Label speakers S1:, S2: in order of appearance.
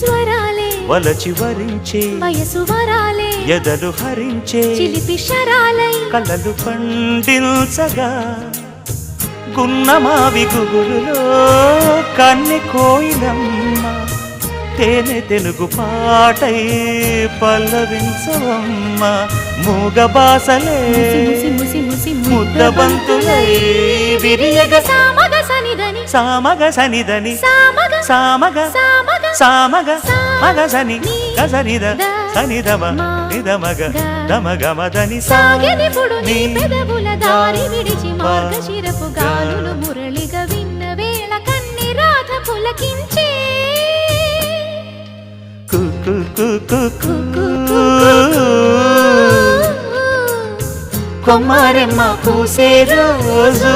S1: స్వరాలే
S2: వలచి వరించే
S1: వయసు వరాలే
S2: ఎదలు హరించే
S1: చిలిపి శరాలై
S2: కలలు పండించగా గున్నమావి గుగురులో కన్నె కోయిలమ్మ తేనె తెలుగు పాటై పల్లవించవమ్మ మూగ బాసలే ముద్దబంతులై విరియగ
S1: సామగ సనిదని
S2: సామగ సనిదని
S1: సామగ
S2: సామగ
S1: సామగ
S2: సామగ మగ సని గసనిద సనిదమ నిదమగ దమగమదని
S1: సాగెనిపుడు నీ పెదవుల దారి విడిచి మార్గశిరపు గాలులు మురళిగా విన్న వేళ కన్ని రాధ పులకించే
S2: కొమ్మరెమ్మ పూసే రోజు